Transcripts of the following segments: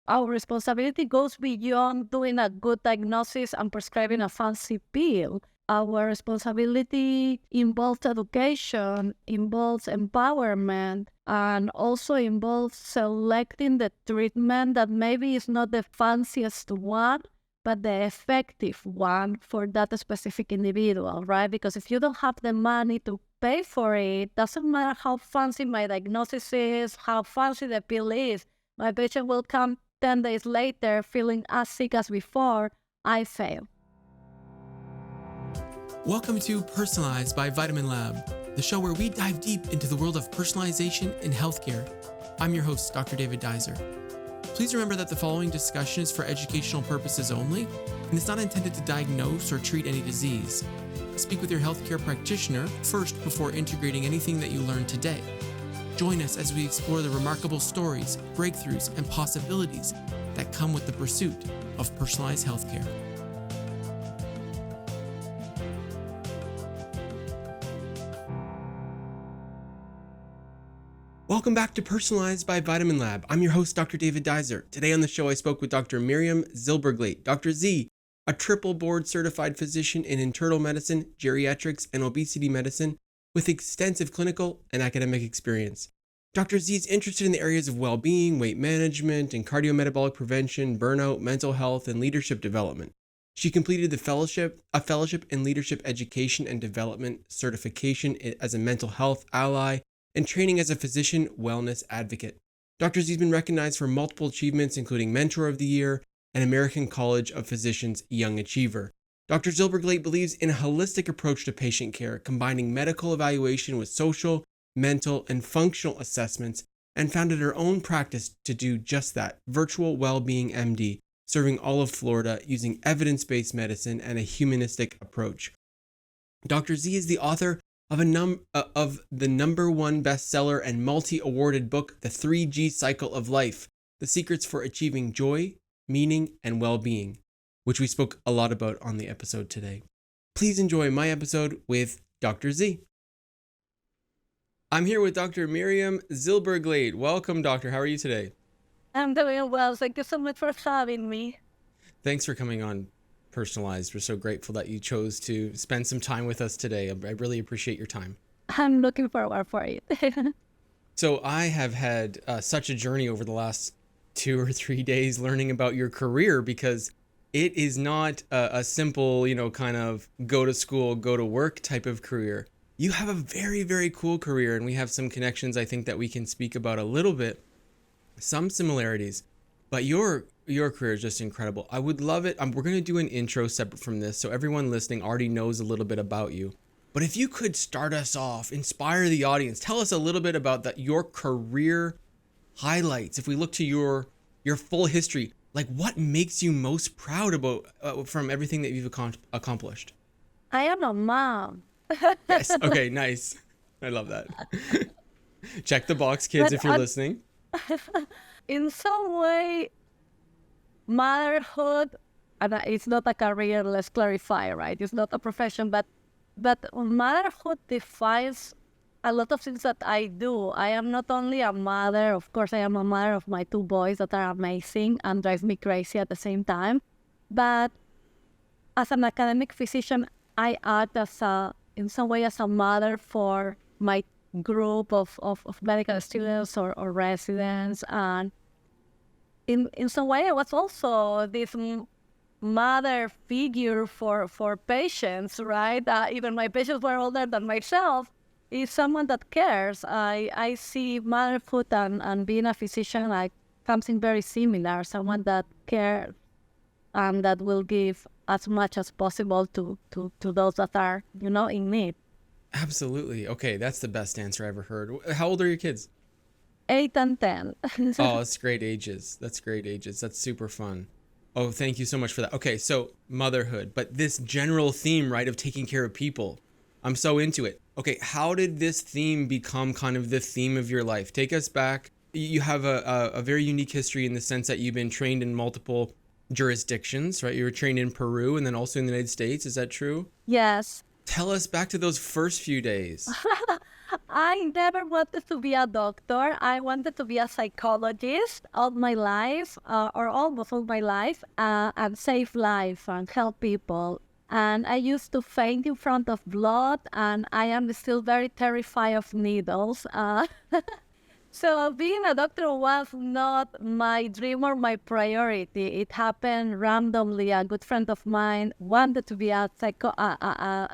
our responsibility goes beyond doing a good diagnosis and prescribing a fancy pill. Our responsibility involves education, involves empowerment, and also involves selecting the treatment that maybe is not the fanciest one, but the effective one for that specific individual, right? Because if you don't have the money to pay for it, doesn't matter how fancy my diagnosis is, how fancy the pill is, my patient will come 10 days later feeling as sick as before. I failed. Welcome to Personalized by VitaminLab, the show where we dive deep into the world of personalization in healthcare. I'm your host, Dr. David Dizer. Please remember that the following discussion is for educational purposes only, and it's not intended to diagnose or treat any disease. Speak with your healthcare practitioner first before integrating anything that you learned today. Join us as we explore the remarkable stories, breakthroughs, and possibilities that come with the pursuit of personalized healthcare. Welcome back to Personalized by VitaminLab. I'm your host, Dr. David Dizer. Today on the show, I spoke with Dr. Miriam Zylberglait. Dr. Z, a triple board certified physician in internal medicine, geriatrics, and obesity medicine with extensive clinical and academic experience. Dr. Z is interested in the areas of well-being, weight management, and cardiometabolic prevention, burnout, mental health, and leadership development. She completed a fellowship in leadership education and development, certification as a mental health ally, and training as a physician wellness advocate. Dr. Z has been recognized for multiple achievements, including Mentor of the Year and American College of Physicians Young Achiever. Dr. Zylberglait believes in a holistic approach to patient care, combining medical evaluation with social, mental, and functional assessments, and founded her own practice to do just that, VirtualMD MD, serving all of Florida using evidence-based medicine and a humanistic approach. Dr. Z is the author of the number one bestseller and multi-awarded book, The 3G Cycle of Life, The Secrets for Achieving Joy, Meaning, and Well-Being, which we spoke a lot about on the episode today. Please enjoy my episode with Dr. Z. I'm here with Dr. Miriam Zylberglait. Welcome, doctor. How are you today? I'm doing well. Thank you so much for having me. Thanks for coming on Personalized. We're so grateful that you chose to spend some time with us today. I really appreciate your time. I'm looking forward for it. So I have had such a journey over the last 2 or 3 days learning about your career, because it is not a simple, kind of go to school, go to work type of career. You have a very, very cool career, and we have some connections I think that we can speak about a little bit, some similarities, but your career is just incredible. I would love it. We're going to do an intro separate from this, so everyone listening already knows a little bit about you. But if you could start us off, inspire the audience, tell us a little bit about your career highlights. If we look to your full history, like what makes you most proud about from everything that you've accomplished? I am a mom. Yes. Okay, nice. I love that. Check the box, kids, if you're listening. In some way, motherhood, and it's not a career, let's clarify, right? It's not a profession, but motherhood defines a lot of things that I do. I am not only a mother, of course, I am a mother of my 2 boys that are amazing and drive me crazy at the same time. But as an academic physician, I act in some way as a mother for my group of medical students or residents. And in some way, I was also this mother figure for patients, right? Even my patients were older than myself. Is someone that cares. I see motherhood and being a physician like something very similar, someone that cares and that will give as much as possible to those that are, in need. Absolutely. Okay, that's the best answer I ever heard. How old are your kids? 8 and 10. Oh, that's great ages. That's super fun. Oh, thank you so much for that. Okay, so motherhood, but this general theme, right, of taking care of people. I'm so into it. Okay, how did this theme become kind of the theme of your life? Take us back. You have a very unique history in the sense that you've been trained in multiple jurisdictions, right? You were trained in Peru and then also in the United States. Is that true? Yes. Tell us back to those first few days. I never wanted to be a doctor. I wanted to be a psychologist all my life, or almost all my life, and save life and help people. And I used to faint in front of blood, and I am still very terrified of needles. So being a doctor was not my dream or my priority. It happened randomly. A good friend of mine wanted to be a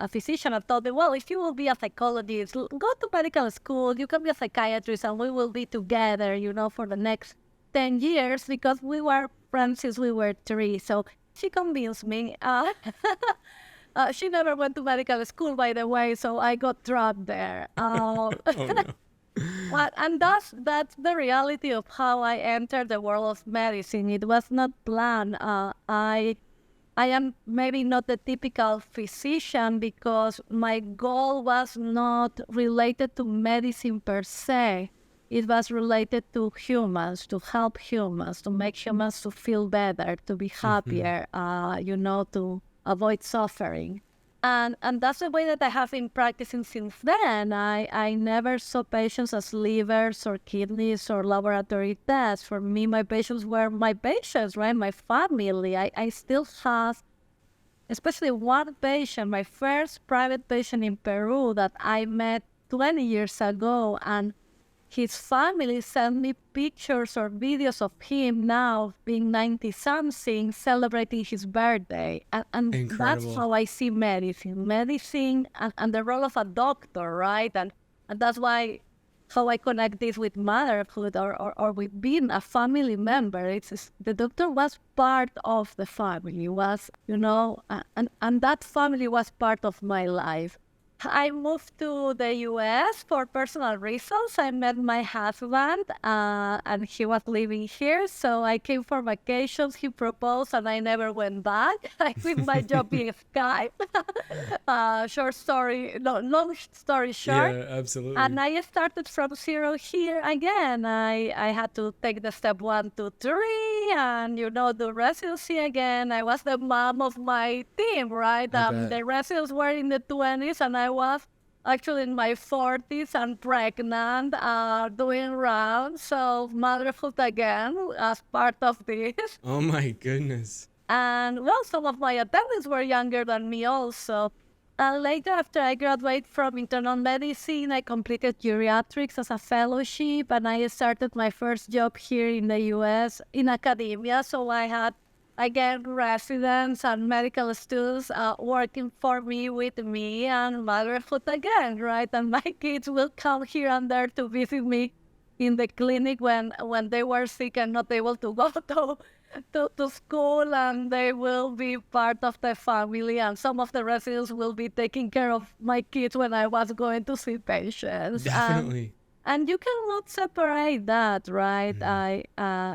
physician and told me, well, if you will be a psychologist, go to medical school, you can be a psychiatrist, and we will be together, for the next 10 years, because we were friends since we were 3. So she convinced me. She never went to medical school, by the way, so I got dropped there. Oh no. And that's the reality of how I entered the world of medicine. It was not planned. I am maybe not the typical physician because my goal was not related to medicine per se. It was related to humans, to help humans, to make humans to feel better, to be happier, to avoid suffering. And that's the way that I have been practicing since then. I never saw patients as livers or kidneys or laboratory tests. For me, my patients were my patients, right? My family. I still have, especially one patient, my first private patient in Peru that I met 20 years ago. And his family sent me pictures or videos of him now being 90-something, celebrating his birthday. And that's how I see medicine and the role of a doctor, right? And that's why how I connect this with motherhood or with being a family member. The doctor was part of the family, and that family was part of my life. I moved to the US for personal reasons. I met my husband, and he was living here. So I came for vacations. He proposed, and I never went back. I quit my job in Skype. Long story short. Yeah, absolutely. And I started from zero here again. I had to take the step 1, 2, 3, and do residency again. I was the mom of my team, right? The residents were in the 20s, and I was actually in my 40s and pregnant, doing rounds. So motherhood again as part of this. Oh my goodness. And well, some of my attendants were younger than me also. Later, after I graduated from internal medicine, I completed geriatrics as a fellowship, and I started my first job here in the US in academia. So I had, again, residents and medical students working for me, with me, and motherhood again, right? And my kids will come here and there to visit me in the clinic when they were sick and not able to go to school, and they will be part of the family, and some of the residents will be taking care of my kids when I was going to see patients. Definitely. And you cannot separate that, right?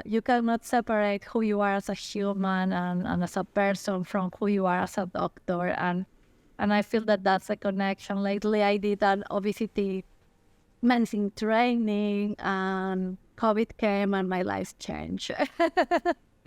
You cannot separate who you are as a human and as a person from who you are as a doctor. And I feel that that's a connection. Lately, I did an obesity medicine training, and COVID came, and my life changed.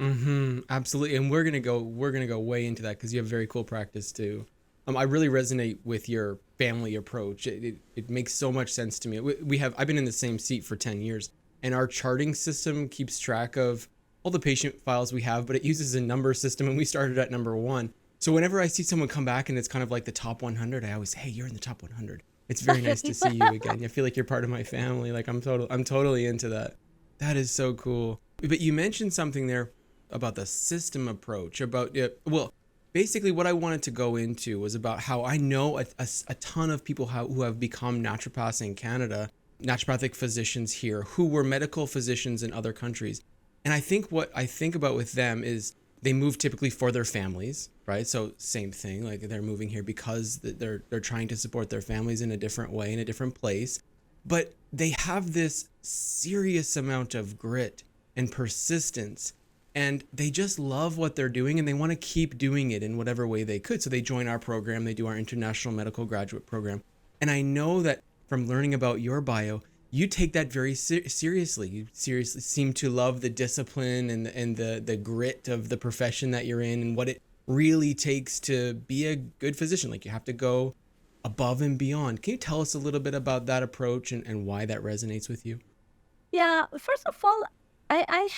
Absolutely. And we're gonna go way into that because you have very cool practice too. I really resonate with your family approach. It makes so much sense to me. I've been in the same seat for 10 years, and our charting system keeps track of all the patient files we have, but it uses a number system, and we started at number 1. So whenever I see someone come back and it's kind of like the top 100, I always say, hey, you're in the top 100. It's very nice to see you again. I feel like you're part of my family. Like I'm totally into that. That is so cool. But you mentioned something there about the system approach, basically what I wanted to go into was about how I know a ton of people who have become naturopaths in Canada, naturopathic physicians here, who were medical physicians in other countries. And I think what I think about with them is they move typically for their families, right? So same thing, like they're moving here because they're trying to support their families in a different way, in a different place. But they have this serious amount of grit and persistence, and they just love what they're doing, and they want to keep doing it in whatever way they could. So they join our program, they do our international medical graduate program. And I know that from learning about your bio, you take that very seriously. You seriously seem to love the discipline and the grit of the profession that you're in, and what it really takes to be a good physician. Like you have to go above and beyond. Can you tell us a little bit about that approach and why that resonates with you? Yeah, first of all, I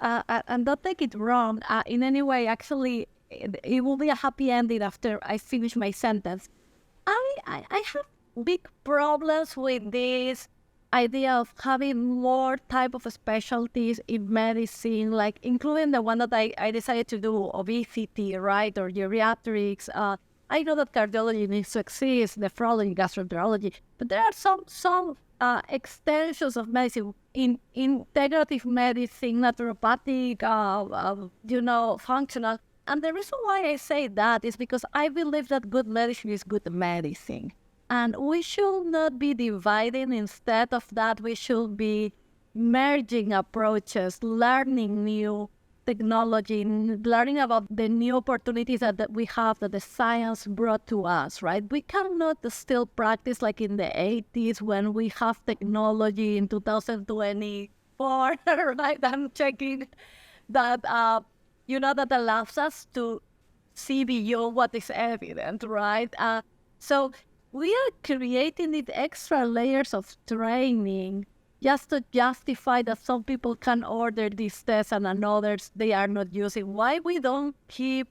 have, and don't take it wrong in any way, actually, it will be a happy ending after I finish my sentence. I have big problems with this idea of having more type of specialties in medicine, like including the one that I decided to do, obesity, right, or geriatrics. I know that cardiology needs to exist, nephrology, gastroenterology, but there are some extensions of medicine in integrative medicine, naturopathic, functional. And the reason why I say that is because I believe that good medicine is good medicine. And we should not be dividing. Instead of that, we should be merging approaches, learning new technology, learning about the new opportunities that we have that the science brought to us, right? We cannot still practice like in the 80s when we have technology in 2024, right? I'm checking that, that allows us to see beyond what is evident, right? So we are creating these extra layers of training just to justify that some people can order these tests and others they are not using. Why we don't keep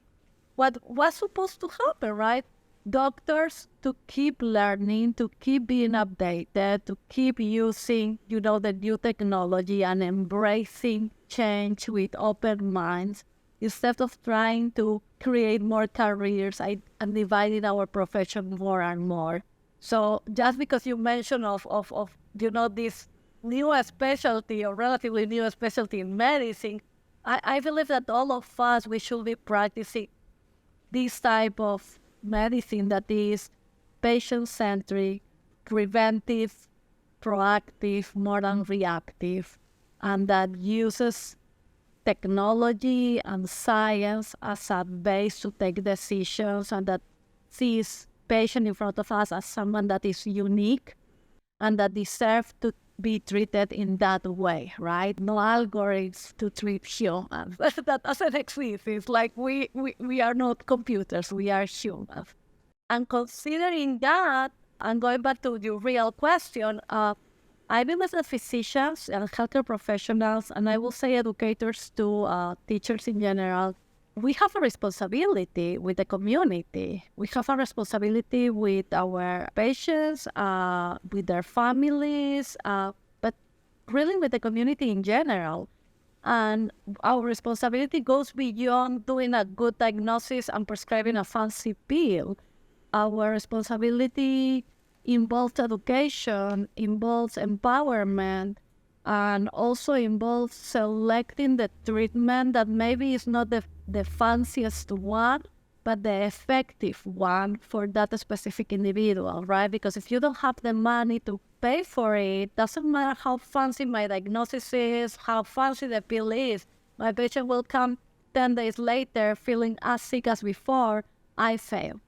what was supposed to happen, right? Doctors to keep learning, to keep being updated, to keep using, the new technology and embracing change with open minds instead of trying to create more careers and dividing our profession more and more. So just because you mentioned of this new specialty or relatively new specialty in medicine, I believe that all of us, we should be practicing this type of medicine that is patient-centric, preventive, proactive, more than reactive, and that uses technology and science as a base to take decisions, and that sees patient in front of us as someone that is unique and that deserves to be treated in that way, right? No algorithms to treat humans. That doesn't exist. It's like we are not computers, we are humans. And considering that, and going back to your real question, I believe that physicians and healthcare professionals, and I will say educators too, teachers in general, we have a responsibility with the community. We have a responsibility with our patients, with their families, but really with the community in general. And our responsibility goes beyond doing a good diagnosis and prescribing a fancy pill. Our responsibility involves education, involves empowerment, and also involves selecting the treatment that maybe is not the fanciest one, but the effective one for that specific individual, right? Because if you don't have the money to pay for it, doesn't matter how fancy my diagnosis is, how fancy the pill is, my patient will come 10 days later feeling as sick as before. I failed.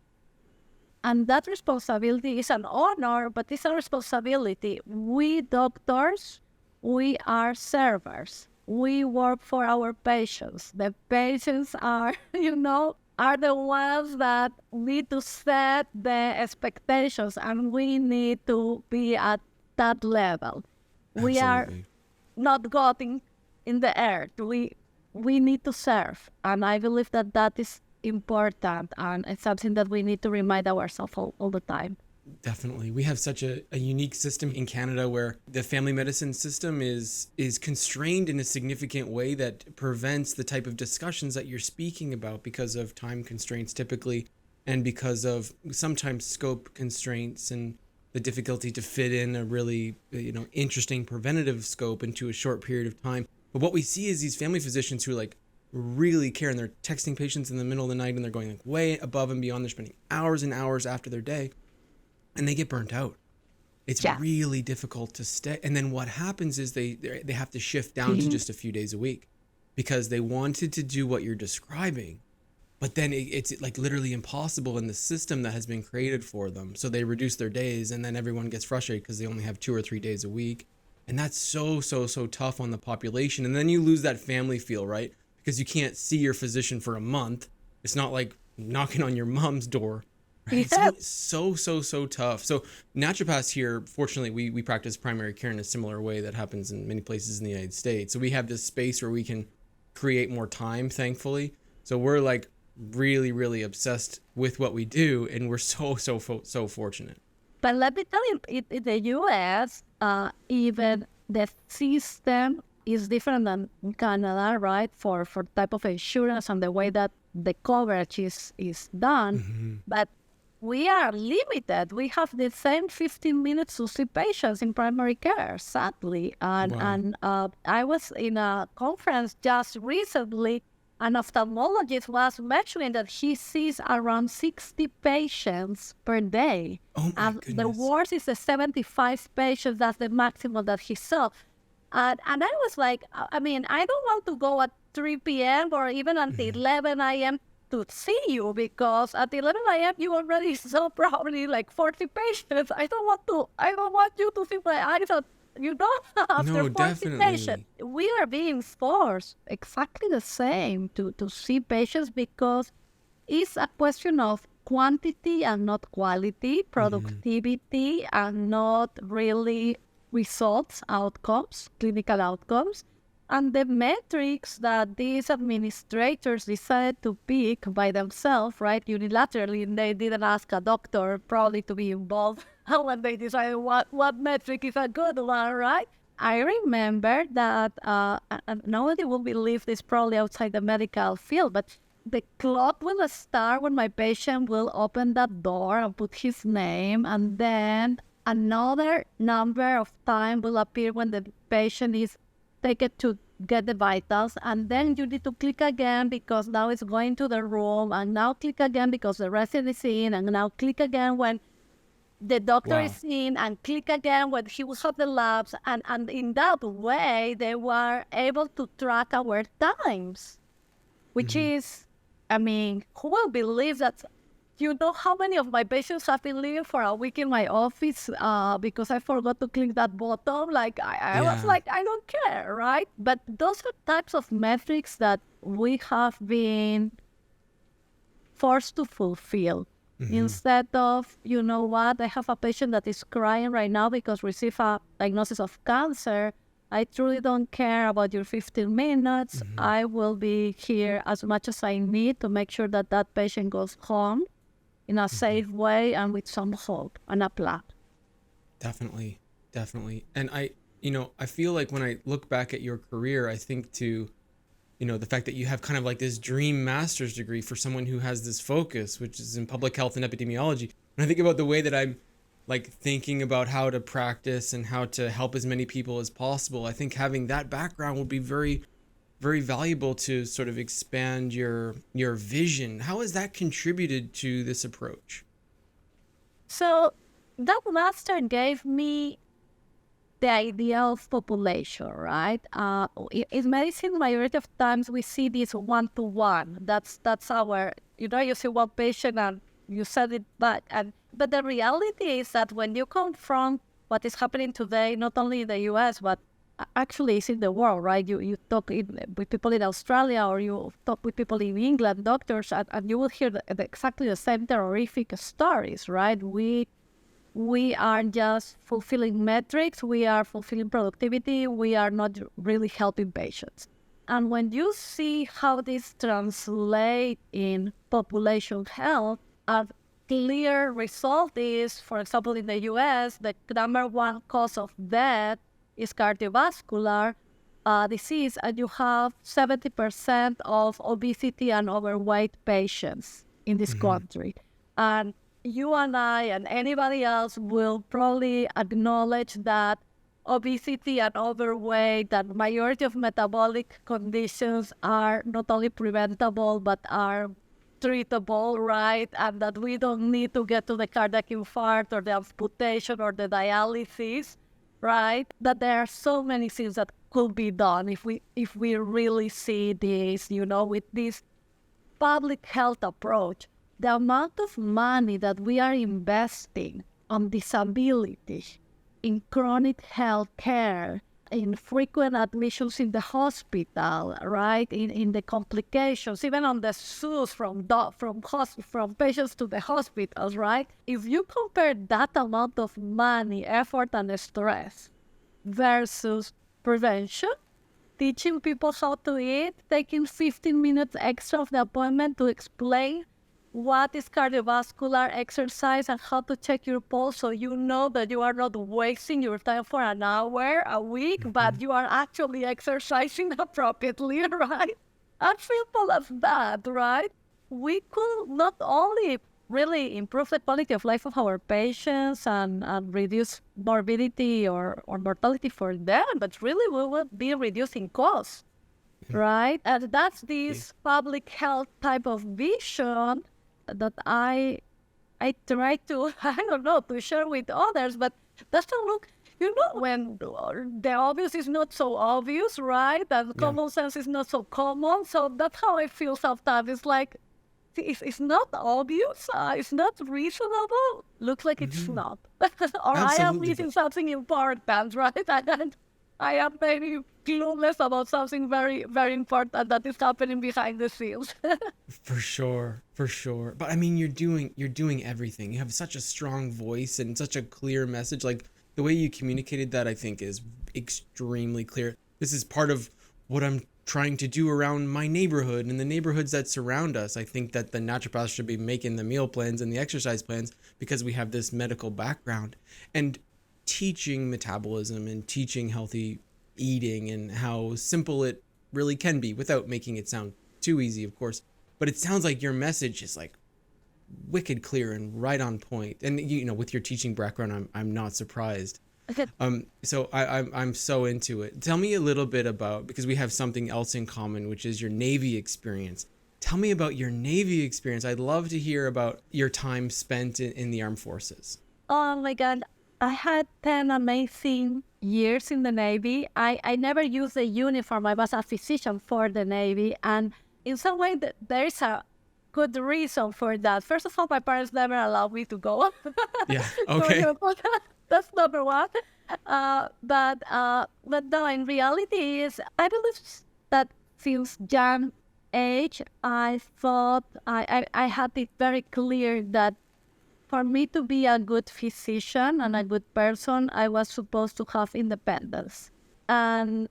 And that responsibility is an honor, but it's a responsibility. We doctors, we are servers. We work for our patients. The patients are, are the ones that need to set the expectations, and we need to be at that level. Absolutely. We are not God in the earth. We need to serve, and I believe that is important, and it's something that we need to remind ourselves all the time. Definitely. We have such a unique system in Canada where the family medicine system is constrained in a significant way that prevents the type of discussions that you're speaking about because of time constraints typically, and because of sometimes scope constraints and the difficulty to fit in a really interesting preventative scope into a short period of time. But what we see is these family physicians who really care, and they're texting patients in the middle of the night, and they're going way above and beyond. They're spending hours and hours after their day, and they get burnt out. It's really difficult to stay. And then what happens is they have to shift down to just a few days a week because they wanted to do what you're describing, but then it's like literally impossible in the system that has been created for them. So they reduce their days, and then everyone gets frustrated because they only have 2 or 3 days a week. And that's so tough on the population. And then you lose that family feel, right? Because you can't see your physician for a month. It's not like knocking on your mom's door Right. Yes. So tough. So naturopaths here, fortunately, we practice primary care in a similar way that happens in many places in the United States. So we have this space where we can create more time, thankfully. So we're like really obsessed with what we do, and we're so fortunate. But let me tell you, in the US, even the system is different than in Canada, right? For type of insurance and the way that the coverage is done. But we are limited. We have the same 15 minutes to see patients in primary care, sadly. Wow. I was in a conference just recently. An ophthalmologist was mentioning that he sees around 60 patients per day. Oh my And the goodness. worst is the 75 patients. That's the maximum that he saw. And I was like, I mean, I don't want to go at 3 p.m. or even until 11 a.m. to see you, because at 11 a.m. you already saw probably like 40 patients. I don't want you to see my eyes after No, 40 patients. definitely. We are being forced exactly the same to see patients, because it's a question of quantity and not quality, productivity and not really results, outcomes, clinical outcomes. And the metrics that these administrators decided to pick by themselves, right, unilaterally, they didn't ask a doctor probably to be involved when they decided what metric is a good one, right? I remember that, and nobody will believe this, probably outside the medical field, but the clock will start when my patient will open that door and put his name, and then another number of time will appear when the patient is taken to get the vitals, and then you need to click again because now it's going to the room, and now click again because the resident is in, and now click again when the doctor Wow. is in, and click again when he will have the labs, and in that way they were able to track our times, which is, I mean, who will believe that? You know how many of my patients have been living for a week in my office because I forgot to click that button? Like, I was Yeah. like, I don't care, right? But those are types of metrics that we have been forced to fulfill. Instead of, you know what, I have a patient that is crying right now because received a diagnosis of cancer. I truly don't care about your 15 minutes. I will be here as much as I need to make sure that that patient goes home in a safe way and with some hope and a plan. Definitely. Definitely. And I feel like when I look back at your career, I think to, the fact that you have kind of like this dream master's degree for someone who has this focus, which is in public health and epidemiology. And I think about the way that I'm like thinking about how to practice and how to help as many people as possible. I think having that background would be very valuable to sort of expand your vision. How has that contributed to this approach? So that master gave me the idea of population, right? In medicine, majority of times we see this one-to-one. That's our, you see one patient and you send it back. But the reality is that when you confront what is happening today, not only in the US, but actually it's in the world, right? You talk with people in Australia, or you talk with people in England, doctors, and you will hear exactly the same horrific stories, right? We are just fulfilling metrics, we are fulfilling productivity, we are not really helping patients. And when you see how this translates in population health, a clear result is, for example, in the US, the number one cause of death is cardiovascular disease, and you have 70% of obesity and overweight patients in this country. And you and I and anybody else will probably acknowledge that obesity and overweight and majority of metabolic conditions are not only preventable but are treatable, right? And that we don't need to get to the cardiac infarct or the amputation or the dialysis, right? That there are so many things that could be done if we really see this, with this public health approach. The amount of money that we are investing on disability, in chronic health care, in frequent admissions in the hospital, right? In the complications, even on the SUS from patients to the hospitals, right? If you compare that amount of money, effort, and stress versus prevention, teaching people how to eat, taking 15 minutes extra of the appointment to explain what is cardiovascular exercise and how to check your pulse so you know that you are not wasting your time for an hour a week, but you are actually exercising appropriately, right? As simple as that, right? We could not only really improve the quality of life of our patients and reduce morbidity or mortality for them, but really we will be reducing costs, right? And that's this public health type of vision that I try to, I don't know, to share with others, but doesn't look, when the obvious is not so obvious, right? And common sense is not so common. So that's how I feel sometimes. It's like, it's not obvious, it's not reasonable. Looks like it's not. Or I am missing something important, right? And I am maybe clueless about something very, very important that is happening behind the scenes. For sure, for sure. But I mean, you're doing everything. You have such a strong voice and such a clear message. Like the way you communicated that, I think, is extremely clear. This is part of what I'm trying to do around my neighborhood and the neighborhoods that surround us. I think that the naturopaths should be making the meal plans and the exercise plans because we have this medical background, and teaching metabolism and teaching healthy eating and how simple it really can be without making it sound too easy, of course. But it sounds like your message is like wicked clear and right on point. And with your teaching background, I'm not surprised. So I'm so into it. Tell me a little bit about, because we have something else in common, which is your Navy experience. Tell me about your Navy experience. I'd love to hear about your time spent in the armed forces. Oh my God. I had 10 amazing years in the Navy. I never used the uniform. I was a physician for the Navy. And in some way, there is a good reason for that. First of all, my parents never allowed me to go. Yeah, okay. That's number one. But no, in reality, I believe that since young age, I thought I had it very clear that for me to be a good physician and a good person, I was supposed to have independence. And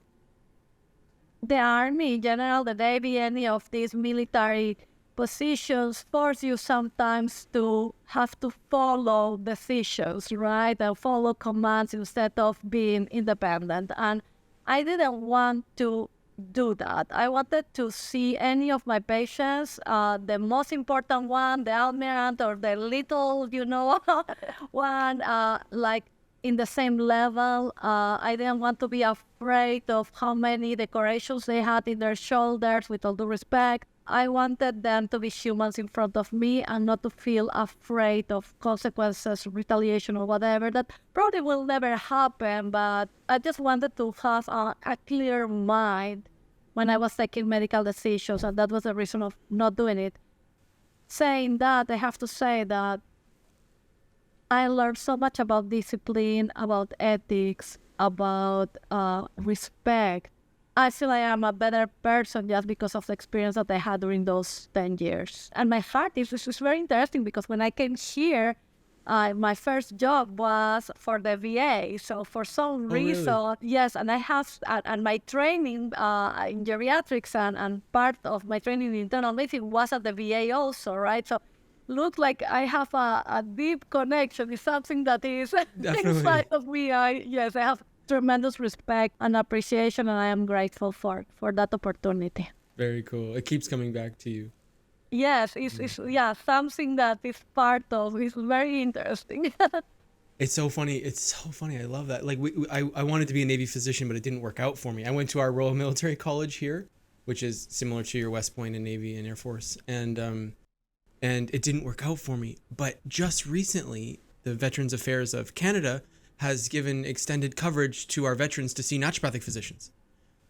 the Army in general, the Navy, any of these military positions force you sometimes to have to follow decisions, right? And follow commands instead of being independent. And I didn't want to do that. I wanted to see any of my patients, the most important one, the almirant, or the little, one, like in the same level. I didn't want to be afraid of how many decorations they had in their shoulders, with all due respect. I wanted them to be humans in front of me and not to feel afraid of consequences, retaliation, or whatever. That probably will never happen, but I just wanted to have a clear mind when I was taking medical decisions, and that was the reason of not doing it. Saying that, I have to say that I learned so much about discipline, about ethics, about respect. I feel I am a better person just because of the experience that I had during those 10 years. And my heart is very interesting because when I came here, my first job was for the VA. So for some reason, really? yes, and I have, and my training in geriatrics and part of my training in internal medicine was at the VA also, right? So look like I have a deep connection. It's something that is inside of me. I have tremendous respect and appreciation, and I am grateful for that opportunity. Very cool. It keeps coming back to you. Yes, it's something that is part of. It's very interesting. It's so funny. I love that. Like I wanted to be a Navy physician, but it didn't work out for me. I went to our Royal Military College here, which is similar to your West Point and Navy and Air Force, and it didn't work out for me. But just recently, the Veterans Affairs of Canada has given extended coverage to our veterans to see naturopathic physicians.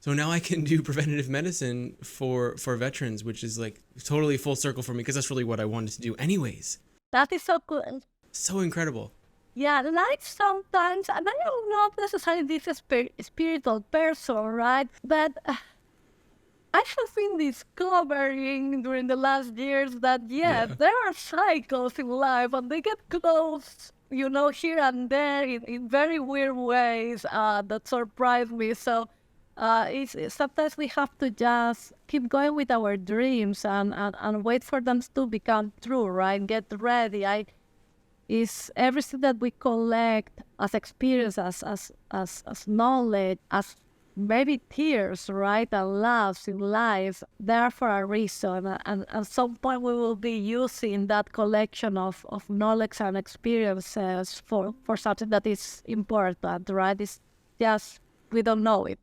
So now I can do preventative medicine for veterans, which is like totally full circle for me because that's really what I wanted to do anyways. That is so cool. So incredible. Yeah, like sometimes, and I am not necessarily this spiritual person, right? But I have been discovering during the last years that, yeah, Yeah. there are cycles in life and they get close, here and there in very weird ways that surprise me. So sometimes we have to just keep going with our dreams and wait for them to become true, right? Get ready. Is everything that we collect as experience, as knowledge, as maybe tears, right, and laughs in life, there for a reason. And at some point we will be using that collection of knowledge and experiences for something that is important, right? It's just, we don't know it.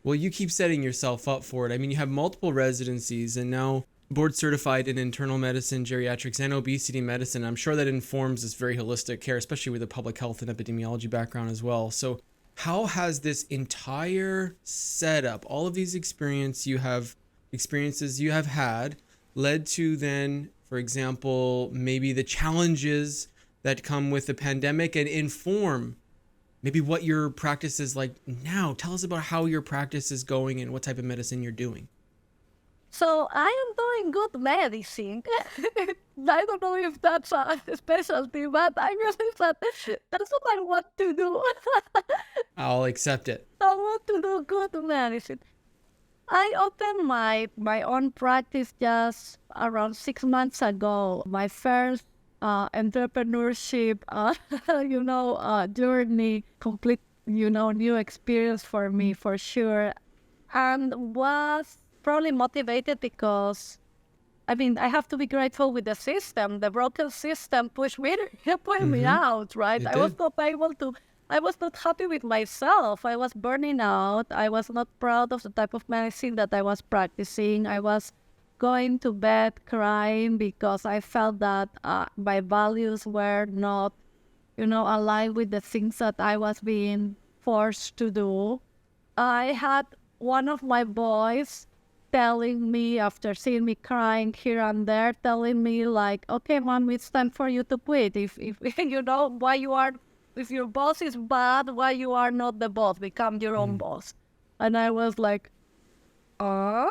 Well, you keep setting yourself up for it. I mean, you have multiple residencies and now board certified in internal medicine, geriatrics, and obesity medicine. I'm sure that informs this very holistic care, especially with a public health and epidemiology background as well. So, how has this entire setup, all of these experiences you have had, led to then, for example, maybe the challenges that come with the pandemic and inform maybe what your practice is like now? Tell us about how your practice is going and what type of medicine you're doing. So I am doing good medicine. I don't know if that's a specialty, but I realize that that's what I want to do. I'll accept it. I want to do good medicine. I opened my own practice just around 6 months ago. My first entrepreneurship, journey, complete, new experience for me for sure, and was probably motivated because, I mean, I have to be grateful with the system. The broken system pushed me, me out, right? It I was did. not able to. I was not happy with myself. I was burning out. I was not proud of the type of medicine that I was practicing. I was going to bed crying because I felt that my values were not, aligned with the things that I was being forced to do. I had one of my boys telling me, after seeing me crying here and there, telling me like, okay, mom, it's time for you to quit. If why you are, if your boss is bad, why you are not the boss, become your own boss. And I was like, that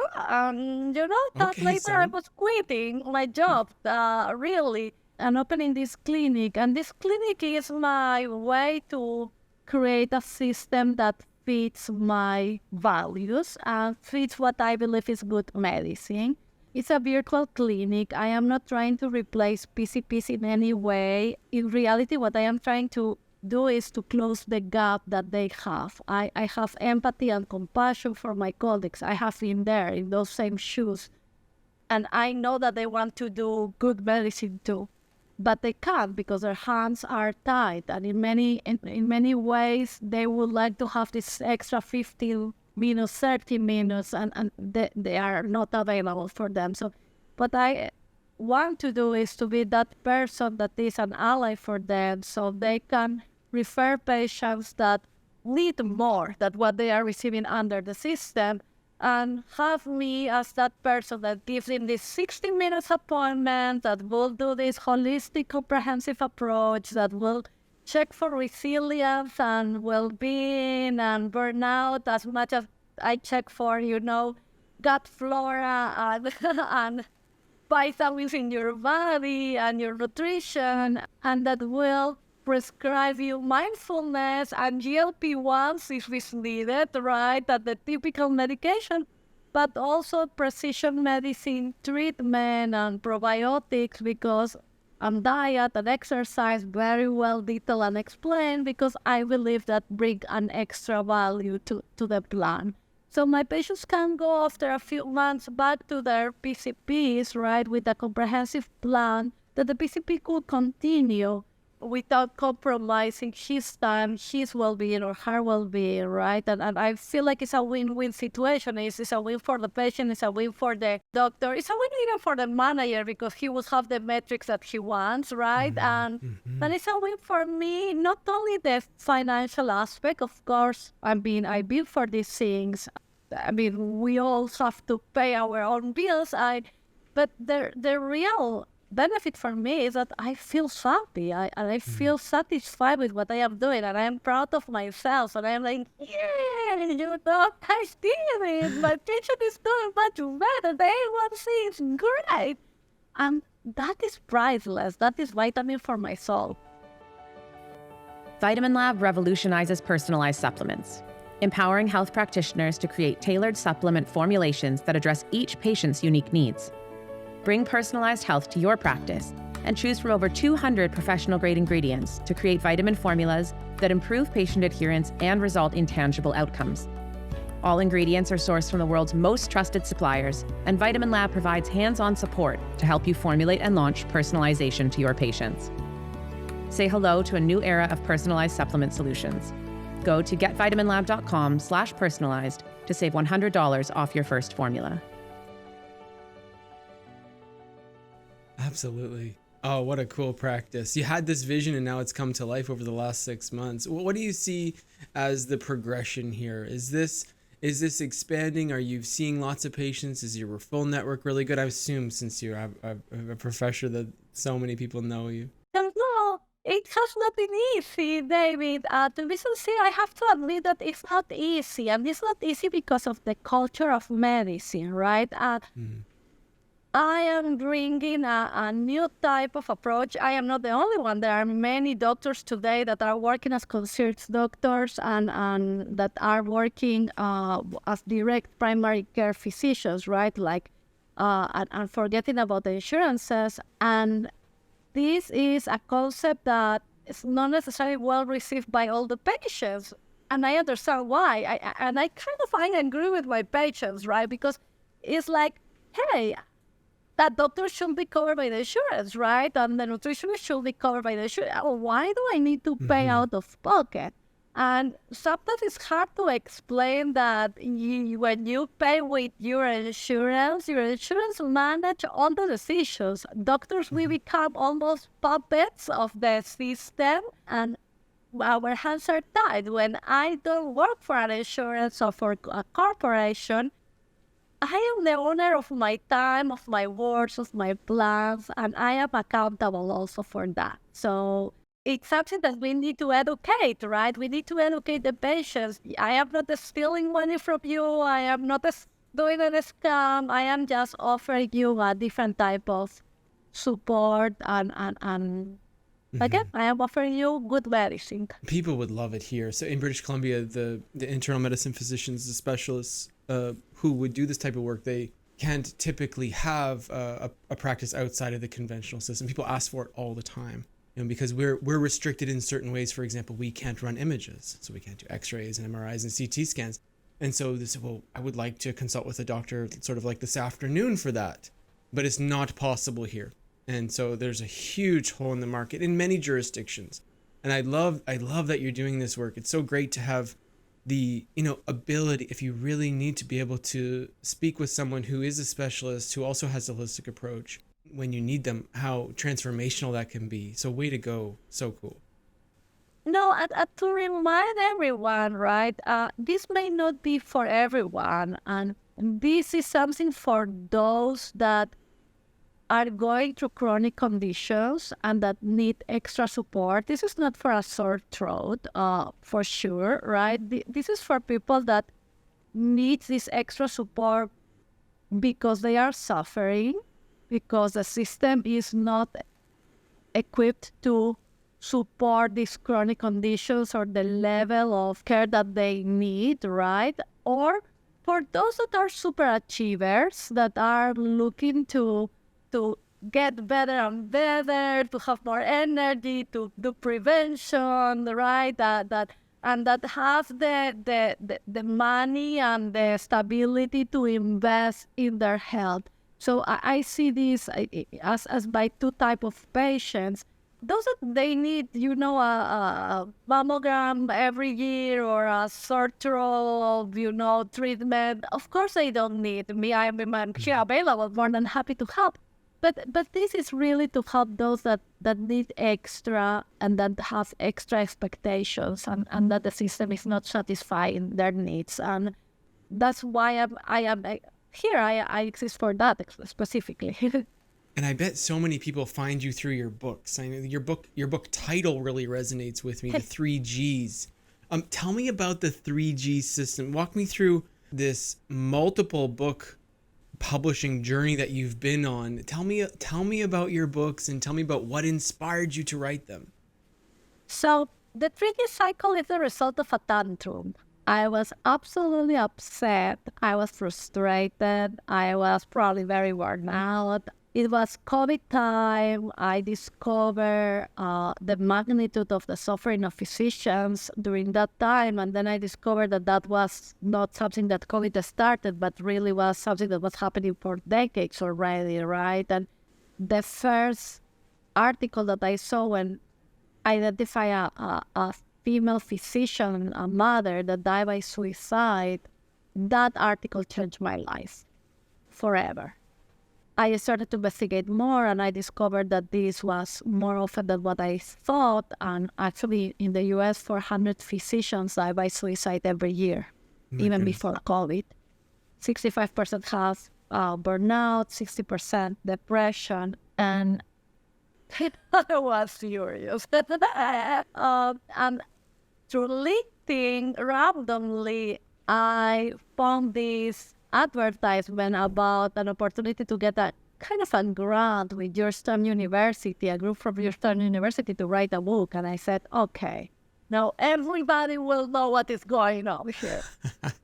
Okay, later I son. was quitting my job, really, and opening this clinic. And this clinic is my way to create a system that fits my values and fits what I believe is good medicine. It's a virtual clinic. I am not trying to replace PCPs in any way. In reality, what I am trying to do is to close the gap that they have. I have empathy and compassion for my colleagues. I have been there in those same shoes. And I know that they want to do good medicine too. But they can't because their hands are tied. And in many ways, they would like to have this extra 15 minutes, 30 minutes, and they are not available for them. So what I want to do is to be that person that is an ally for them so they can refer patients that need more than what they are receiving under the system, and have me as that person that gives them this 60 minutes appointment that will do this holistic comprehensive approach that will check for resilience and well-being and burnout as much as I check for, gut flora and vitamins in your body and your nutrition, and that will prescribe you mindfulness and GLP-1s if it's needed, right? That the typical medication, but also precision medicine treatment and probiotics because diet and exercise very well detailed and explained because I believe that bring an extra value to the plan. So my patients can go after a few months back to their PCPs, right, with a comprehensive plan that the PCP could continue without compromising his time, his well-being or her well-being, right? And I feel like it's a win-win situation. It's a win for the patient, it's a win for the doctor, it's a win even for the manager because he will have the metrics that he wants, right? And it's a win for me, not only the financial aspect, of course, I build for these things. I mean, we all have to pay our own bills, but the real benefit for me is that I feel happy. I feel satisfied with what I am doing, and I am proud of myself. And I'm like, yeah, I did it. My patient is doing much better. The A1C is great. And that is priceless. That is vitamin for my soul. VitaminLab revolutionizes personalized supplements, empowering health practitioners to create tailored supplement formulations that address each patient's unique needs. Bring personalized health to your practice and choose from over 200 professional-grade ingredients to create vitamin formulas that improve patient adherence and result in tangible outcomes. All ingredients are sourced from the world's most trusted suppliers, and VitaminLab provides hands-on support to help you formulate and launch personalization to your patients. Say hello to a new era of personalized supplement solutions. Go to getvitaminlab.com/personalized to save $100 off your first formula. Absolutely. Oh, what a cool practice. You had this vision and now it's come to life over the last 6 months. What do you see as the progression here? Is this expanding? Are you seeing lots of patients? Is your referral network really good? I assume since you're a professor that so many people know you. No, it has not been easy, David. To be sincere, I have to admit that it's not easy. And it's not easy because of the culture of medicine, right? I am bringing a new type of approach. I am not the only one. There are many doctors today that are working as concierge doctors and that are working as direct primary care physicians, right? Like, and forgetting about the insurances. And this is a concept that is not necessarily well received by all the patients. And I understand why. I agree with my patients, right? Because it's like, hey, that doctor should be covered by the insurance, right? And the nutritionist should be covered by the insurance. Why do I need to pay out of pocket? And sometimes it's hard to explain that when you pay with your insurance manage all the decisions. Doctors, we become almost puppets of the system, and our hands are tied. When I don't work for an insurance or for a corporation, I am the owner of my time, of my words, of my plans, and I am accountable also for that. So it's something that we need to educate, right? We need to educate the patients. I am not stealing money from you. I am not doing a scam. I am just offering you a different type of support and again, I am offering you good medicine. People would love it here. So in British Columbia, the internal medicine physicians, the specialists who would do this type of work, they can't typically have a practice outside of the conventional system. People ask for it all the time, because we're restricted in certain ways. For example, we can't run images, so we can't do X-rays and MRIs and CT scans. And so they said, well, I would like to consult with a doctor sort of like this afternoon for that, but it's not possible here. And so there's a huge hole in the market in many jurisdictions. And I love that you're doing this work. It's so great to have the ability, if you really need to be able to speak with someone who is a specialist who also has a holistic approach when you need them, how transformational that can be. So way to go. So cool. No, to remind everyone, right? This may not be for everyone, and this is something for those that are going through chronic conditions and that need extra support. This is not for a sore throat, for sure, right? This is for people that need this extra support because they are suffering, because the system is not equipped to support these chronic conditions or the level of care that they need, right? Or for those that are super achievers that are looking to get better and better, to have more energy, to do prevention, right? That have the money and the stability to invest in their health. So I see this as by two type of patients. Those that they need, a mammogram every year or a sore throat, treatment. Of course, they don't need me. I'm here available, more than happy to help. But this is really to help those that need extra and that have extra expectations and that the system is not satisfying their needs. And that's why I am here. I exist for that specifically. And I bet so many people find you through your books. I know your book title really resonates with me, the 3Gs. Tell me about the 3G system. Walk me through this multiple book publishing journey that you've been on. Tell me about your books and tell me about what inspired you to write them. So the 3D cycle is the result of a tantrum. I was absolutely upset. I was frustrated. I was probably very worn out. It was COVID time. I discovered the magnitude of the suffering of physicians during that time. And then I discovered that that was not something that COVID started, but really was something that was happening for decades already, right? And the first article that I saw when I identified a female physician, a mother that died by suicide, that article changed my life forever. I started to investigate more and I discovered that this was more often than what I thought. And actually in the US, 400 physicians die by suicide every year, even before COVID. 65% have burnout, 60% depression, and I was furious. And through LinkedIn, randomly, I found this advertisement about an opportunity to get a kind of a grant with Georgetown University, a group from Georgetown University, to write a book. And I said, okay, now everybody will know what is going on here.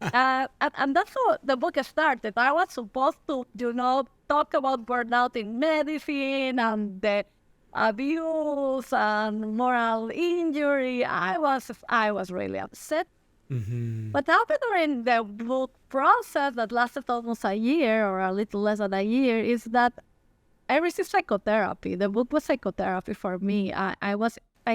And that's how the book started. I was supposed to, talk about burnout in medicine and the abuse and moral injury. I was really upset. Mm-hmm. What happened during the book process that lasted almost a year or a little less than a year is that I received psychotherapy. The book was psychotherapy for me. I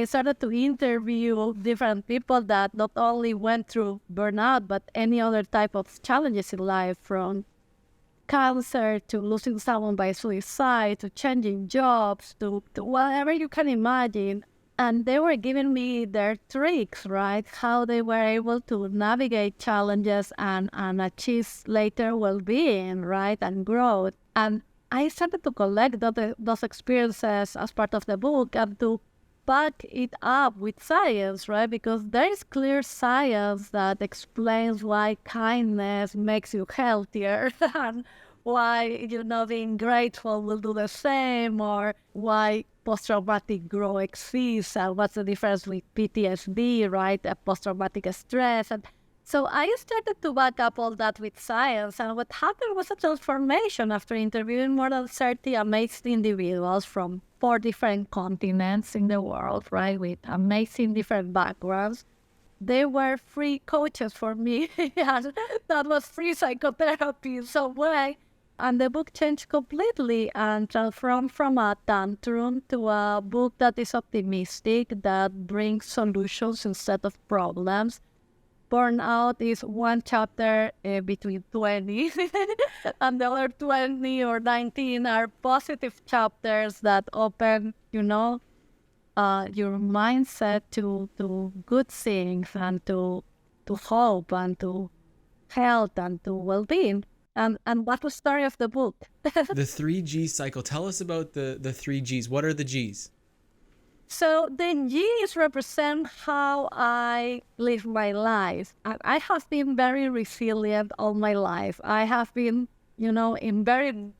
started to interview different people that not only went through burnout, but any other type of challenges in life, from cancer to losing someone by suicide to changing jobs to whatever you can imagine. And they were giving me their tricks, right? How they were able to navigate challenges and achieve later well-being, right? And growth. And I started to collect those experiences as part of the book and to back it up with science, right? Because there is clear science that explains why kindness makes you healthier and why, being grateful will do the same, or why post-traumatic growth exists and what's the difference with PTSD, right? Post-traumatic stress. And so I started to back up all that with science. And what happened was a transformation after interviewing more than 30 amazing individuals from 4 different continents in the world, right? With amazing different backgrounds. They were free coaches for me. And that was free psychotherapy in some way. And the book changed completely and transformed from a tantrum to a book that is optimistic, that brings solutions instead of problems. Burnout is one chapter between 20, and the other 20 or 19 are positive chapters that open, your mindset to good things and to hope and to health and to well-being. And what was the story of the book? The 3G cycle. Tell us about the 3Gs. What are the Gs? So the Gs represent how I live my life. I have been very resilient all my life. I have been, in very,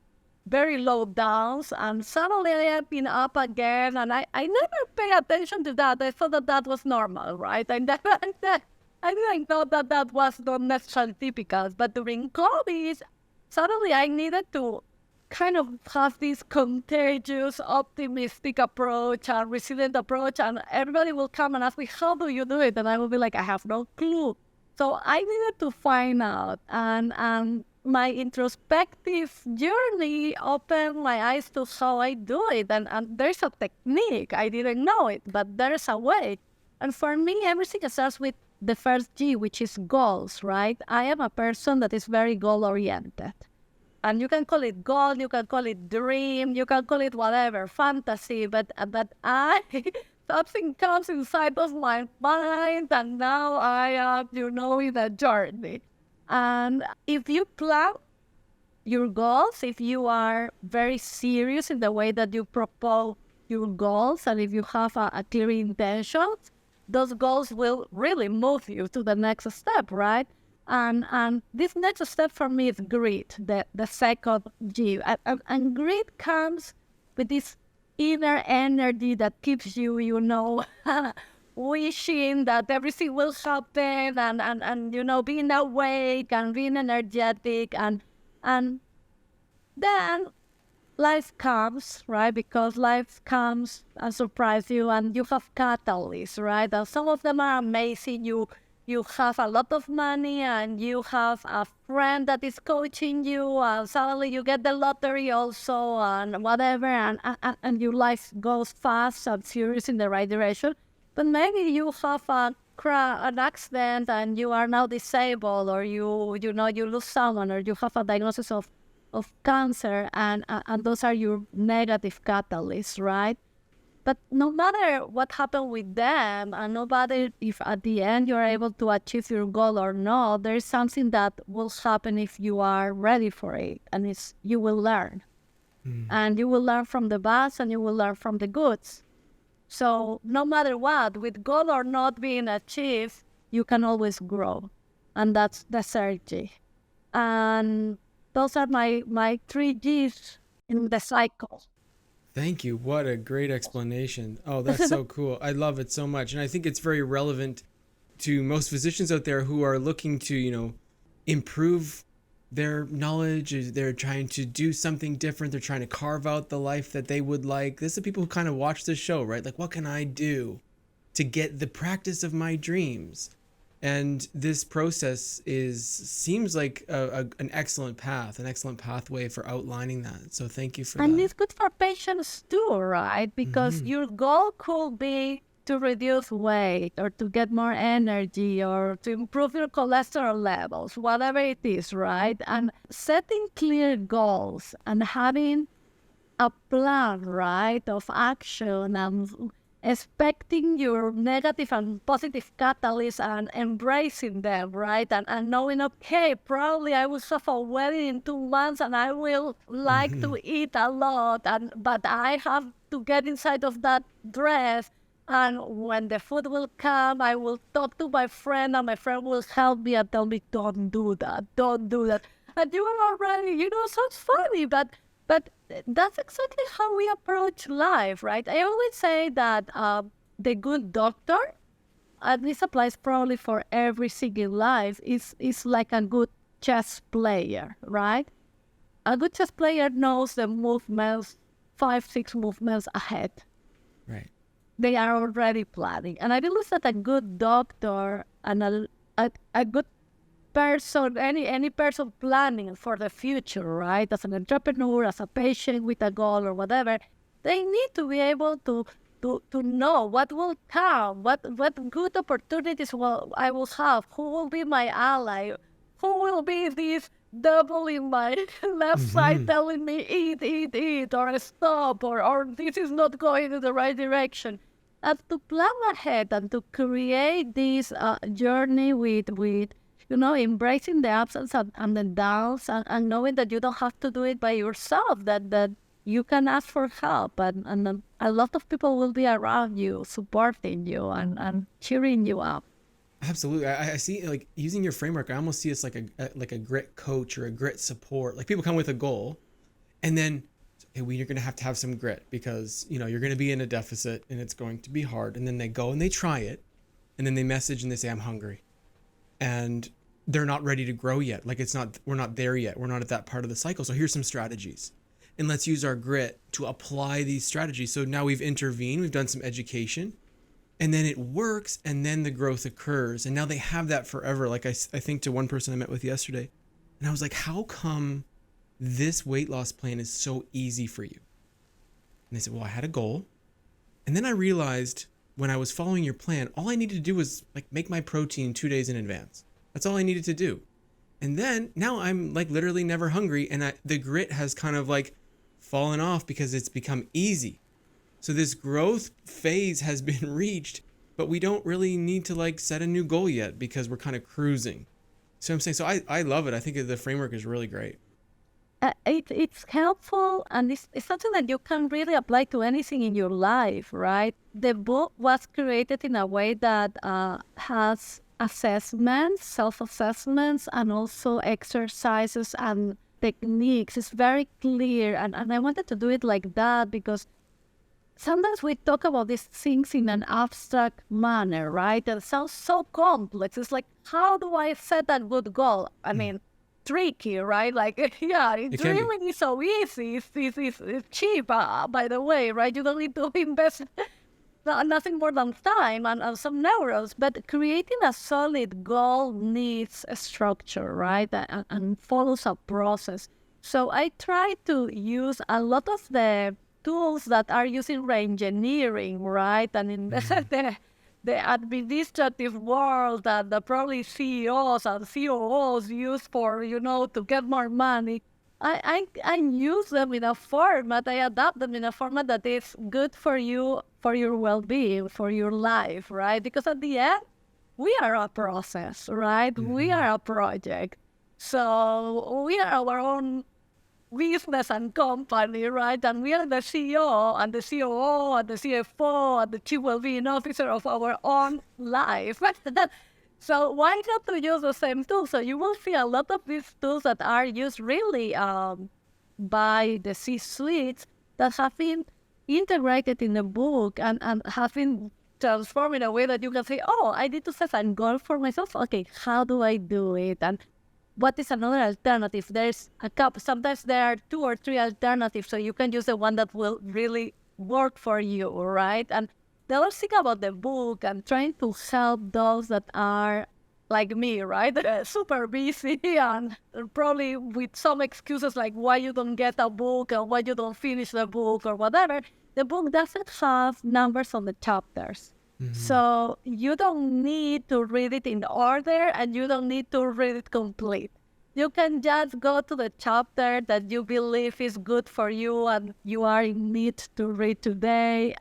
very low downs, and suddenly I have been up again, and I never pay attention to that. I thought that was normal, right? I didn't know that was not necessarily typical, but during COVID, suddenly I needed to kind of have this contagious, optimistic approach and resilient approach, and everybody will come and ask me, how do you do it? And I will be like, I have no clue. So I needed to find out, and my introspective journey opened my eyes to how I do it, and there's a technique. I didn't know it, but there's a way. And for me, everything starts with the first G, which is goals, right? I am a person that is very goal-oriented. And you can call it goal, you can call it dream, you can call it whatever, fantasy, but something comes inside of my mind, and now I am, in a journey. And if you plan your goals, if you are very serious in the way that you propose your goals, and if you have a clear intention, those goals will really move you to the next step, right? And this next step for me is grit, the second G. And grit comes with this inner energy that keeps you, wishing that everything will happen, and being awake and being energetic, and then life comes, right? Because life comes and surprise you, and you have catalysts, right? And some of them are amazing. You have a lot of money, and you have a friend that is coaching you, and suddenly you get the lottery also, and whatever, and your life goes fast and serious in the right direction. But maybe you have an accident, and you are now disabled, or you lose someone, or you have a diagnosis of cancer, and those are your negative catalysts, right? But no matter what happened with them, and no matter if at the end you're able to achieve your goal or not, there's something that will happen if you are ready for it, and it's you will learn. And you will learn from the bads, and you will learn from the goods. So no matter what, with goal or not being achieved, you can always grow. And that's the third G. And those are my 3 Gs in the cycle. Thank you. What a great explanation. Oh, that's so cool. I love it so much. And I think it's very relevant to most physicians out there who are looking to, improve their knowledge. They're trying to do something different. They're trying to carve out the life that they would like. This is the people who kind of watch this show, right? Like, what can I do to get the practice of my dreams? And this process seems like an excellent path, an excellent pathway for outlining that. So thank you for And that. it's good for patients too, right? Because your goal could be to reduce weight, or to get more energy, or to improve your cholesterol levels, whatever it is, right? And setting clear goals and having a plan, right, of action, and expecting your negative and positive catalysts and embracing them, right? And knowing, okay, probably I will have a wedding in 2 months, and I will like to eat a lot, but I have to get inside of that dress. And when the food will come, I will talk to my friend, and my friend will help me and tell me, don't do that, don't do that. And you are already, sounds funny, but that's exactly how we approach life, right? I always say that the good doctor, and this applies probably for every single life, is like a good chess player, right? A good chess player knows the movements, 5, 6 movements ahead. Right. They are already planning. And I believe that a good doctor and a good person, any person planning for the future, right? As an entrepreneur, as a patient with a goal or whatever, they need to be able to know what will come, what good opportunities I will have, who will be my ally, who will be this devil in my left side telling me eat, or stop, or this is not going in the right direction. And to plan ahead and to create this journey with embracing the ups and the downs, and knowing that you don't have to do it by yourself, that you can ask for help, and a lot of people will be around you, supporting you and cheering you up. Absolutely. I see, like, using your framework, I almost see it's like a grit coach or a grit support. Like, people come with a goal, and then, okay, you're going to have some grit, because, you're going to be in a deficit and it's going to be hard. And then they go and they try it, and then they message and they say, I'm hungry. And they're not ready to grow yet. Like, we're not there yet. We're not at that part of the cycle. So here's some strategies. And let's use our grit to apply these strategies. So now we've intervened, we've done some education, and then it works, and then the growth occurs. And now they have that forever. Like, I think to one person I met with yesterday, and I was like, how come this weight loss plan is so easy for you? And they said, well, I had a goal. And then I realized when I was following your plan, all I needed to do was like make my protein 2 days in advance. That's all I needed to do. And then now I'm like literally never hungry, and the grit has kind of like fallen off because it's become easy. So this growth phase has been reached, but we don't really need to like set a new goal yet because we're kind of cruising. So I'm saying, so I love it. I think the framework is really great. it's helpful, and it's something that you can really apply to anything in your life, right? The book was created in a way that has assessments, self-assessments, and also exercises and techniques. It's very clear, and I wanted to do it like that because sometimes we talk about these things in an abstract manner, right? And it sounds so complex. It's like, how do I set a good goal? I mean, tricky, right? Like, yeah, dreaming is so easy. It's cheap, by the way, right? You don't need to invest nothing more than time and some neurons. But creating a solid goal needs a structure, right? And follows a process. So I try to use a lot of the tools that are used in reengineering, right? And in the administrative world that probably CEOs and COOs use for, to get more money. I use them in a format, I adapt them in a format that is good for you, for your well-being, for your life, right? Because at the end, we are a process, right? We are a project. So we are our own business and company, right? And we are the CEO and the COO and the CFO and the Chief Wellbeing Officer of our own life. So why not to use the same tools? So you will see a lot of these tools that are used really by the C-suites that have been integrated in the book and have been transformed in a way that you can say, oh, I need to set a goal for myself. Okay, how do I do it? And what is another alternative? There's a couple. Sometimes there are 2 or 3 alternatives, so you can use the one that will really work for you, right? And the other thing about the book, I'm trying to help those that are like me, right? Super busy and probably with some excuses like why you don't get a book or why you don't finish the book or whatever. The book doesn't have numbers on the chapters. So you don't need to read it in order and you don't need to read it complete. You can just go to the chapter that you believe is good for you and you are in need to read today.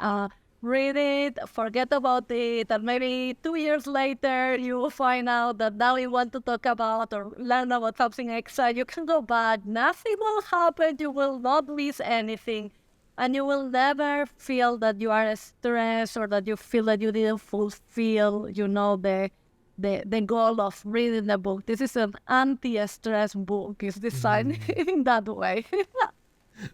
Read it, forget about it, and maybe 2 years later you will find out that now you want to talk about or learn about something extra. You can go back. Nothing will happen. You will not miss anything. And you will never feel that you are stressed or that you feel that you didn't fulfill, the goal of reading the book. This is an anti-stress book. It's designed in that way.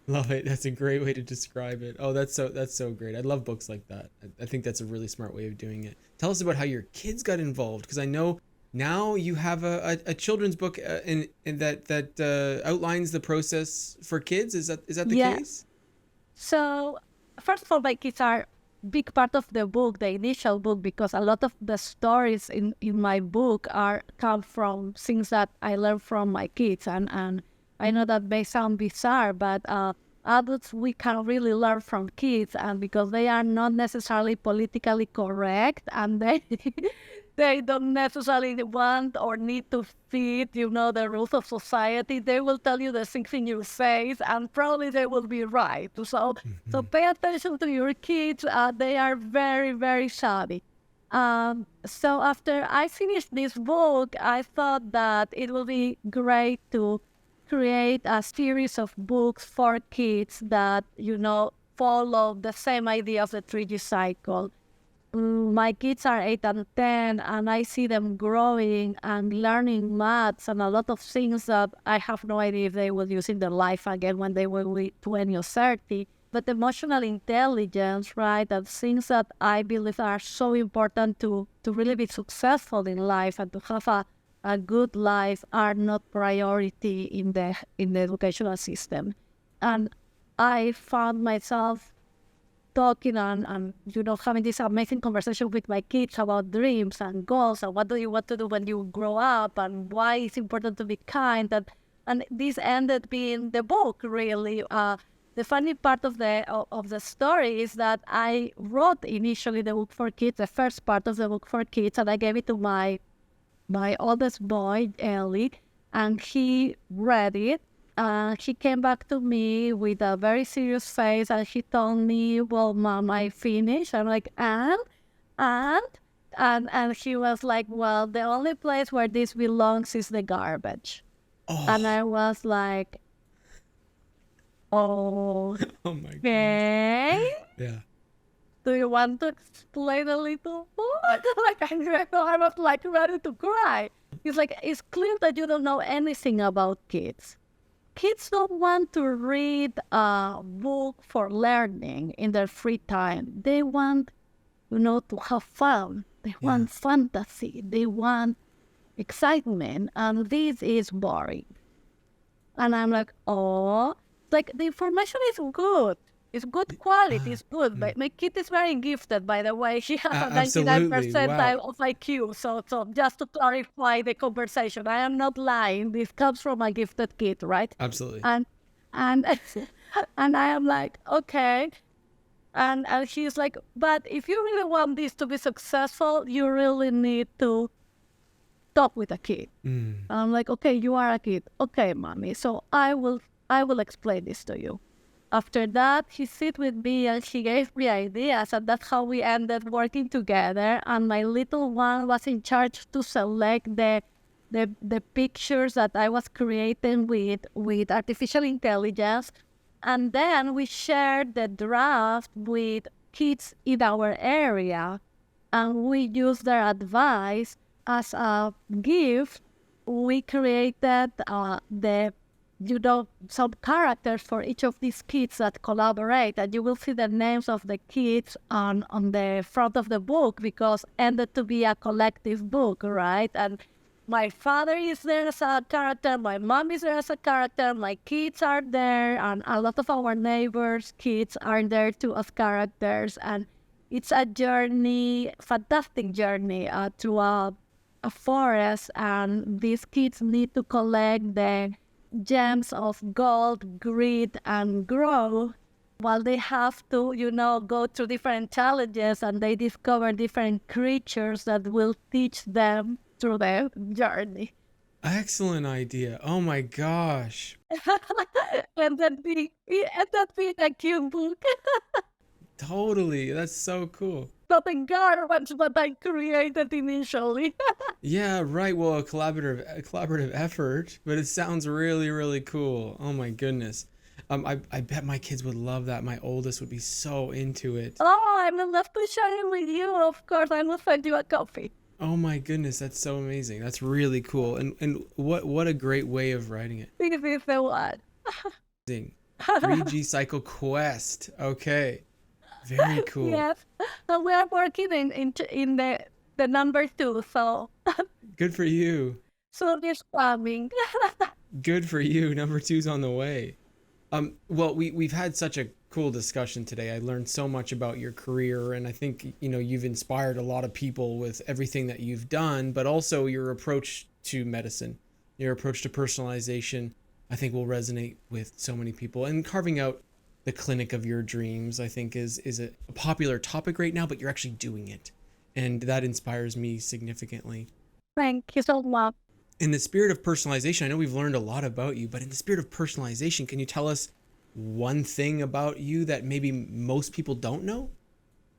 Love it. That's a great way to describe it. Oh, that's so great. I love books like that. I think that's a really smart way of doing it. Tell us about how your kids got involved, because I know now you have a children's book in that outlines the process for kids. Is that the case? So, first of all, my kids are big part of the book, the initial book, because a lot of the stories in my book come from things that I learned from my kids. And I know that may sound bizarre, but adults, we can really learn from kids, and because they are not necessarily politically correct, and they don't necessarily want or need to fit, the rules of society. They will tell you the things in your face, and probably they will be right. So pay attention to your kids. They are very, very savvy. So after I finished this book, I thought that it would be great to create a series of books for kids that, follow the same idea of the 3G cycle. My kids are 8 and 10, and I see them growing and learning maths and a lot of things that I have no idea if they will use in their life again when they will be 20 or 30. But emotional intelligence, right, and things that I believe are so important to really be successful in life and to have a good life are not priority in the educational system. And I found myself talking and having this amazing conversation with my kids about dreams and goals and what do you want to do when you grow up and why it's important to be kind, and this ended being the book, really. The funny part of the story is that I wrote initially the book for kids, the first part of the book for kids, and I gave it to my oldest boy, Ellie, and he read it. He came back to me with a very serious face, and he told me, well, Mom, I finished. I'm like, and he was like, well, the only place where this belongs is the garbage. And I was like, Oh, Oh my goodness. okay. Yeah. Do you want to explain a little more? Like I was like ready to cry. It's like it's clear that you don't know anything about kids. Kids don't want to read a book for learning in their free time. They want, to have fun. They want fantasy. They want excitement, and this is boring. And I'm like, oh, like the information is good. It's good quality. It's good. But my kid is very gifted, by the way. She has a 99 Absolutely. percentile Wow. of IQ. So just to clarify the conversation, I am not lying. This comes from a gifted kid, right? Absolutely. And and I am like, okay. And she's like, but if you really want this to be successful, you really need to talk with a kid. I'm like, okay, you are a kid. Okay, mommy. So I will explain this to you. After that, he sit with me and she gave me ideas, and that's how we ended working together. And my little one was in charge to select the pictures that I was creating with artificial intelligence. And then we shared the draft with kids in our area, and we used their advice as a gift. We created some characters for each of these kids that collaborate, and you will see the names of the kids on the front of the book because ended to be a collective book, right? And my father is there as a character, my mom is there as a character, my kids are there, and a lot of our neighbors' kids are there too as characters. And it's a journey, fantastic journey through a forest, and these kids need to collect the gems of gold, grit, and grow while they have to, go through different challenges, and they discover different creatures that will teach them through their journey. Excellent idea. Oh my gosh. And that being a cute book. Totally. That's so cool. Not a garbage that I created initially. Yeah, right. Well, a collaborative effort, but it sounds really, really cool. Oh my goodness. I bet my kids would love that. My oldest would be so into it. Oh, I would love to share it with you. Of course, I will send you a copy. Oh my goodness, that's so amazing. That's really cool. And what a great way of writing it. This is the one. Amazing. 3G Cycle Quest. Okay. Very cool. Yes, and we are working in the number 2, so Good for you. soon is coming. Good for you. Number 2's on the way. Well, we've had such a cool discussion today. I learned so much about your career, and I think, you've inspired a lot of people with everything that you've done, but also your approach to medicine, your approach to personalization, I think will resonate with so many people. And carving out the clinic of your dreams, I think is a popular topic right now, but you're actually doing it. And that inspires me significantly. Thank you so much. In the spirit of personalization, I know we've learned a lot about you, but in the spirit of personalization, can you tell us one thing about you that maybe most people don't know?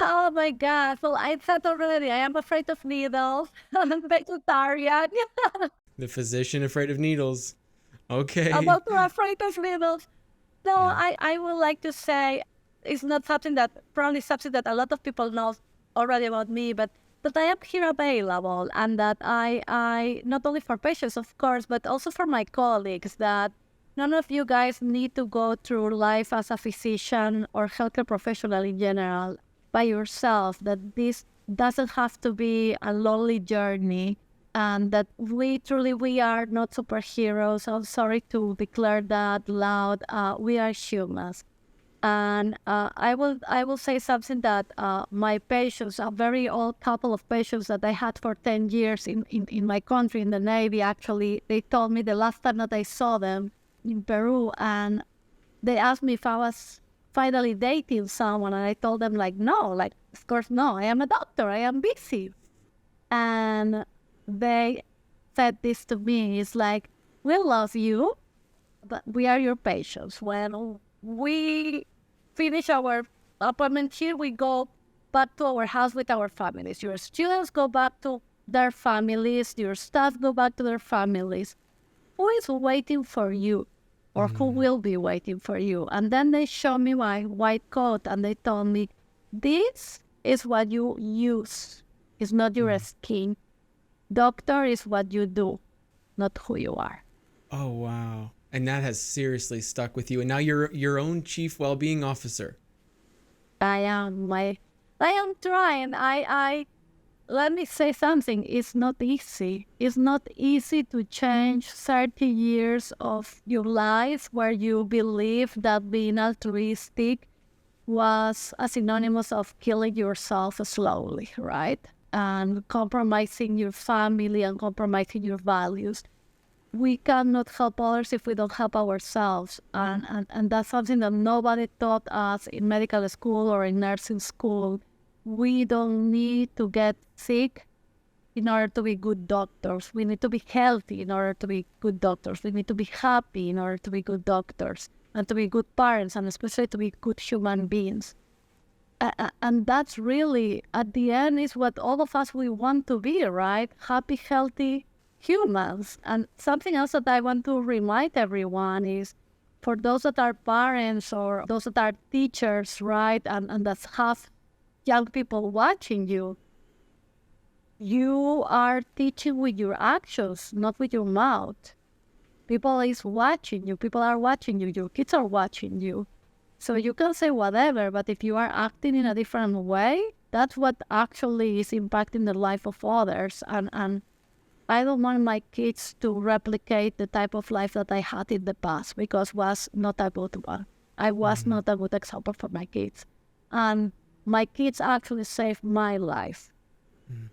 Oh my God. Well, I said already, I am afraid of needles. I'm a vegetarian. The physician afraid of needles. Okay. I'm also afraid of needles. No, Yeah. I would like to say it's not something that, probably something that a lot of people know already about me, but I am here available, and that I not only for patients, of course, but also for my colleagues, that none of you guys need to go through life as a physician or healthcare professional in general by yourself, that this doesn't have to be a lonely journey, and that we are not superheroes. I'm sorry to declare that loud. We are humans. And I will say something that my patients, a very old couple of patients that I had for 10 years in my country, in the Navy, actually, they told me the last time that I saw them in Peru, and they asked me if I was finally dating someone, and I told them, like, no, like, of course, no, I am a doctor, I am busy. And they said this to me, it's like, we love you, but we are your patients. When we finish our appointment here, we go back to our house with our families. Your students go back to their families, your staff go back to their families. Who is waiting for you? or who will be waiting for you. And then they show me my white coat and they told me, this is what you use. It's not your skin. Doctor is what you do, not who you are. Oh, wow. And that has seriously stuck with you. And now you're your own chief well-being officer. I am trying. Let me say something. It's not easy. It's not easy to change 30 years of your life where you believe that being altruistic was a synonymous of killing yourself slowly, right? And compromising your family and compromising your values. We cannot help others if we don't help ourselves. And that's something that nobody taught us in medical school or in nursing school. We don't need to get sick in order to be good doctors. We need to be healthy in order to be good doctors. We need to be happy in order to be good doctors and to be good parents and especially to be good human beings. And that's really, at the end, is what all of us we want to be, right? Happy, healthy humans. And something else that I want to remind everyone is for those that are parents or those that are teachers, right? And that have young people watching you, you are teaching with your actions, not with your mouth. People is watching you. People are watching you. Your kids are watching you. So you can say whatever, but if you are acting in a different way, that's what actually is impacting the life of others. And I don't want my kids to replicate the type of life that I had in the past because was not a good one. I was not a good example for my kids. And my kids actually saved my life.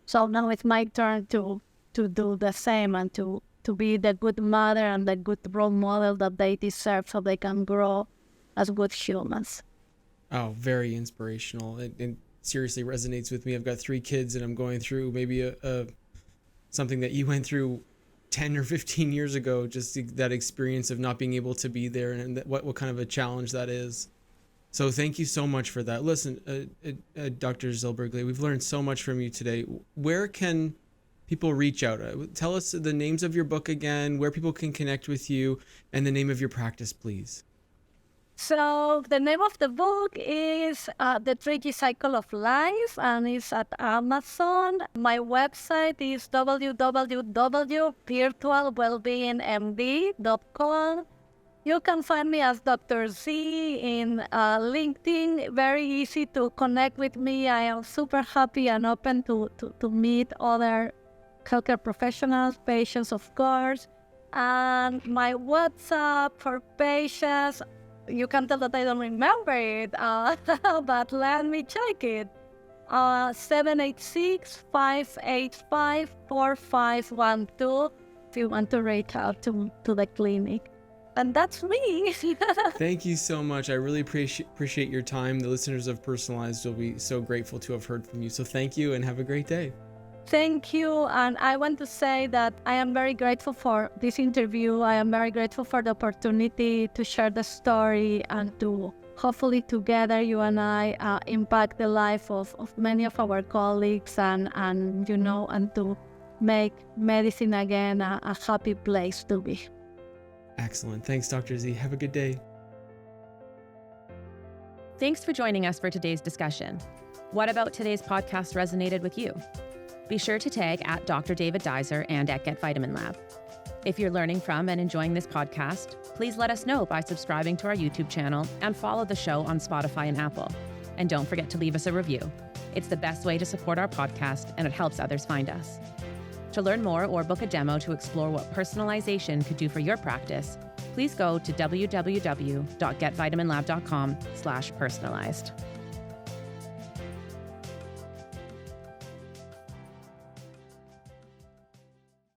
So now it's my turn to do the same and to be the good mother and the good role model that they deserve so they can grow as good humans. Oh, very inspirational. It seriously resonates with me. I've got 3 kids and I'm going through maybe a something that you went through 10 or 15 years ago, just that experience of not being able to be there and what kind of a challenge that is. So thank you so much for that. Listen, Dr. Zylberglait, we've learned so much from you today. Where can people reach out? Tell us the names of your book again, where people can connect with you, and the name of your practice, please. So the name of the book is The 3G Cycle of Life, and it's at Amazon. My website is www.virtualwellbeingmd.com. You can find me as Dr. Z in LinkedIn. Very easy to connect with me. I am super happy and open to meet other healthcare professionals, patients, of course. And my WhatsApp for patients, you can tell that I don't remember it, but let me check it. 786-585-4512 if you want to reach out to the clinic. And that's me. Thank you so much. I really appreciate your time. The listeners of Personalized will be so grateful to have heard from you. So thank you and have a great day. Thank you. And I want to say that I am very grateful for this interview. I am very grateful for the opportunity to share the story and to hopefully together you and I impact the life of many of our colleagues and to make medicine again a happy place to be. Excellent. Thanks, Dr. Z. Have a good day. Thanks for joining us for today's discussion. What about today's podcast resonated with you? Be sure to tag at Dr. David Dizer and at Get VitaminLab. If you're learning from and enjoying this podcast, please let us know by subscribing to our YouTube channel and follow the show on Spotify and Apple. And don't forget to leave us a review. It's the best way to support our podcast and it helps others find us. To learn more or book a demo to explore what personalization could do for your practice, please go to www.getvitaminlab.com/personalized.